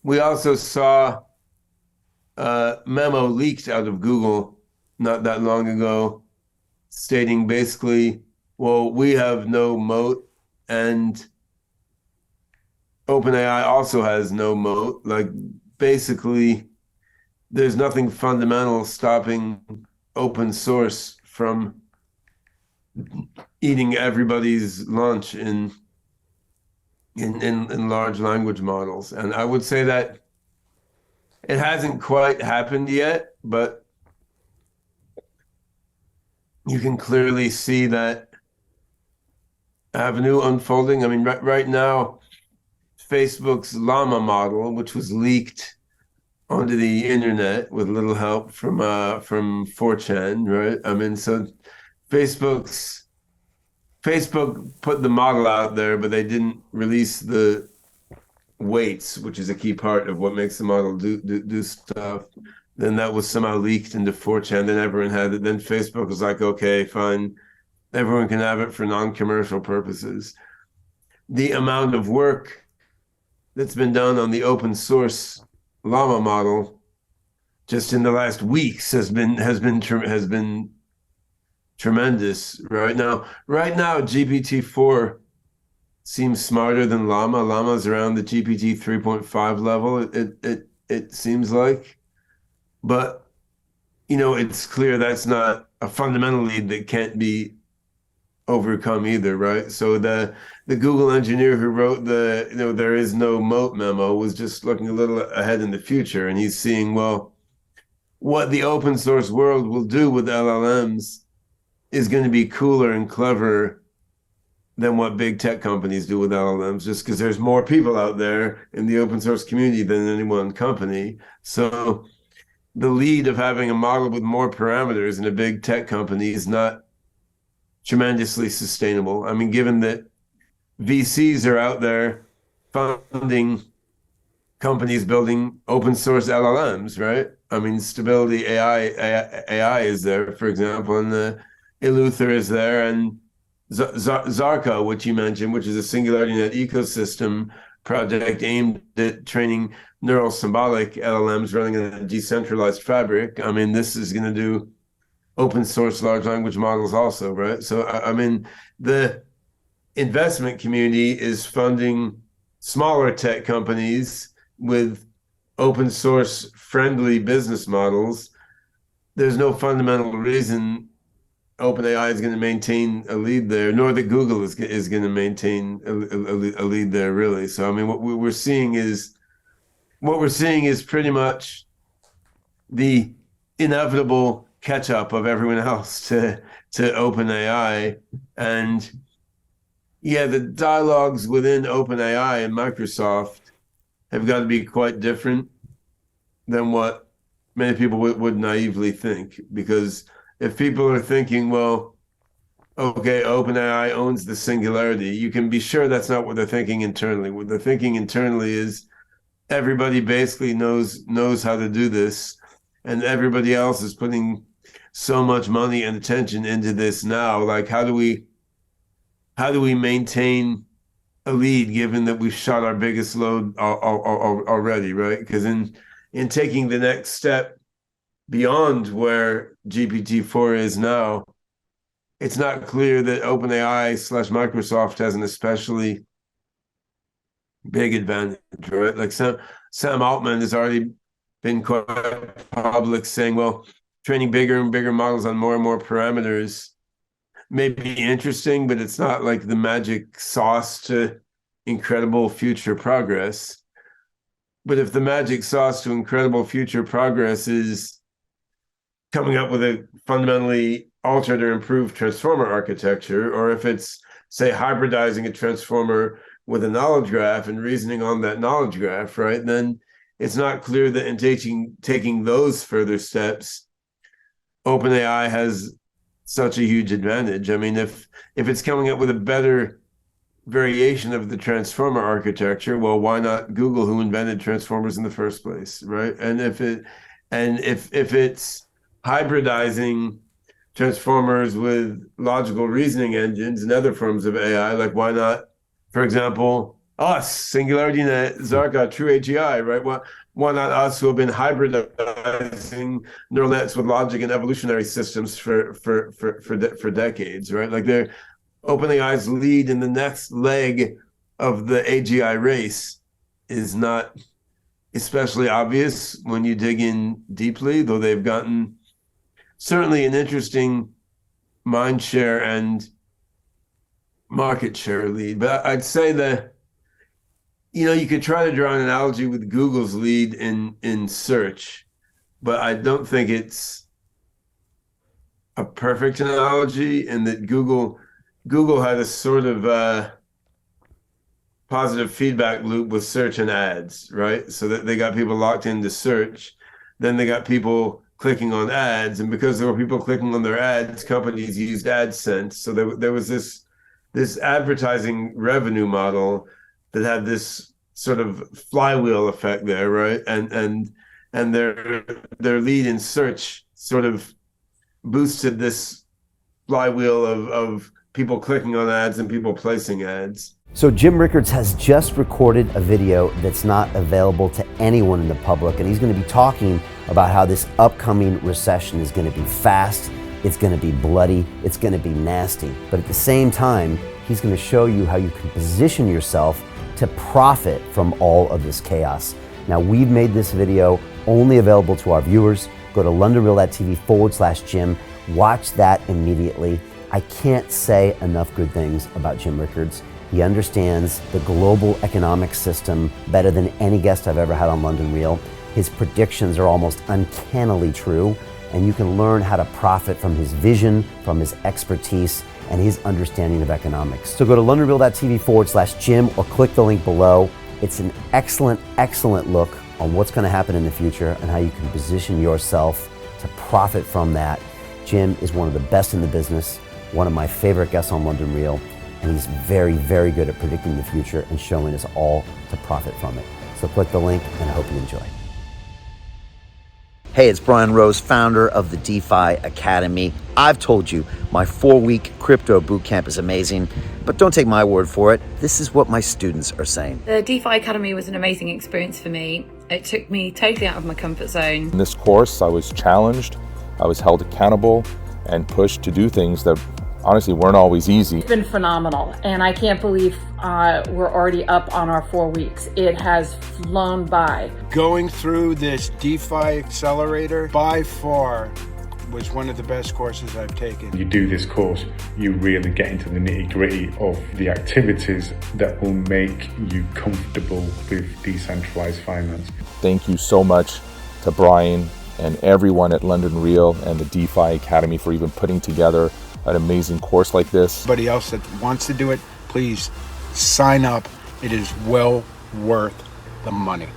we also saw a memo leaked out of Google not that long ago, stating basically, well, we have no moat, and OpenAI also has no moat. Like, basically, there's nothing fundamental stopping open source from eating everybody's lunch in large language models. And I would say that it hasn't quite happened yet, but you can clearly see that avenue unfolding. I mean, right now, Facebook's Llama model, which was leaked onto the internet with little help from 4chan, right? I mean, so Facebook's Facebook put the model out there, but they didn't release the weights, which is a key part of what makes the model do stuff. Then that was somehow leaked into 4chan. Then everyone had it. Then Facebook was like, okay, fine, everyone can have it for non-commercial purposes. The amount of work that's been done on the open source Llama model just in the last weeks has been tremendous. Right now, GPT-4 seems smarter than Llama. Llama's around the GPT 3.5 level. It seems like, but it's clear that's not a fundamental lead that can't be overcome either, right? So the Google engineer who wrote the there is no moat memo was just looking a little ahead in the future, and he's seeing, well, what the open source world will do with LLMs is going to be cooler and cleverer than what big tech companies do with LLMs, just because there's more people out there in the open source community than any one company. So the lead of having a model with more parameters in a big tech company is not tremendously sustainable. I mean, given that VCs are out there funding companies building open source LLMs, right? I mean, Stability AI is there, for example, and the Eleuther is there, and Zarka, which you mentioned, which is a singularity net ecosystem project aimed at training neural symbolic LLMs running in a decentralized fabric. I mean, this is going to do open source large language models also, right? So, I mean, the investment community is funding smaller tech companies with open source friendly business models. There's no fundamental reason OpenAI is going to maintain a lead there, nor that Google is going to maintain a lead there, really. So, I mean, what we're seeing is pretty much the inevitable catch up of everyone else to OpenAI, and yeah, the dialogues within OpenAI and Microsoft have got to be quite different than what many people would naively think. Because if people are thinking, well, okay, OpenAI owns the singularity, you can be sure that's not what they're thinking internally. What they're thinking internally is everybody basically knows how to do this, and everybody else is putting so much money and attention into this now. Like, how do we maintain a lead given that we've shot our biggest load already, right? Because in taking the next step beyond where GPT-4 is now, it's not clear that OpenAI / Microsoft has an especially big advantage, right? Like Sam Altman has already been quite public saying, well, training bigger and bigger models on more and more parameters may be interesting, but it's not like the magic sauce to incredible future progress. But if the magic sauce to incredible future progress is coming up with a fundamentally altered or improved transformer architecture, or if it's, say, hybridizing a transformer with a knowledge graph and reasoning on that knowledge graph, right, then it's not clear that in taking those further steps, OpenAI has such a huge advantage. I mean, if it's coming up with a better variation of the transformer architecture, well, why not Google, who invented transformers in the first place, right? And if it's hybridizing transformers with logical reasoning engines and other forms of AI, like, why not, for example, us, Singularity Net, Zarka, True AGI, right? Why not us who have been hybridizing neural nets with logic and evolutionary systems for decades, right? Like they're OpenAI's lead in the next leg of the AGI race is not especially obvious when you dig in deeply, though they've gotten certainly an interesting mind share and market share lead. But I'd say that, you could try to draw an analogy with Google's lead in search, but I don't think it's a perfect analogy in that Google had a sort of positive feedback loop with search and ads, right? So that they got people locked into search, then they got people clicking on ads, and because there were people clicking on their ads, companies used AdSense. So there was this advertising revenue model that had this sort of flywheel effect there, right? And their lead in search sort of boosted this flywheel of people clicking on ads and people placing ads. So Jim Rickards has just recorded a video that's not available to anyone in the public, and he's going to be talking about how this upcoming recession is going to be fast, it's going to be bloody, it's going to be nasty. But at the same time, he's going to show you how you can position yourself to profit from all of this chaos. Now, we've made this video only available to our viewers. Go to londonreal.tv/Jim. Watch that immediately. I can't say enough good things about Jim Rickards. He understands the global economic system better than any guest I've ever had on London Real. His predictions are almost uncannily true, and you can learn how to profit from his vision, from his expertise, and his understanding of economics. So go to londonreal.tv/Jim or click the link below. It's an excellent, excellent look on what's going to happen in the future and how you can position yourself to profit from that. Jim is one of the best in the business, one of my favorite guests on London Real, and he's very, very good at predicting the future and showing us all to profit from it. So click the link, and I hope you enjoy. Hey, it's Brian Rose, founder of the DeFi Academy. I've told you my 4-week crypto bootcamp is amazing, but don't take my word for it. This is what my students are saying. The DeFi Academy was an amazing experience for me. It took me totally out of my comfort zone. In this course, I was challenged, I was held accountable, and pushed to do things that honestly weren't always easy. It's been phenomenal, and I can't believe we're already up on our 4 weeks. It has flown by. Going through this DeFi accelerator by far was one of the best courses I've taken. You do this course, you really get into the nitty-gritty of the activities that will make you comfortable with decentralized finance. Thank you so much to Brian and everyone at London Real and the DeFi Academy for even putting together an amazing course like this. Anybody else that wants to do it, please sign up. It is well worth the money.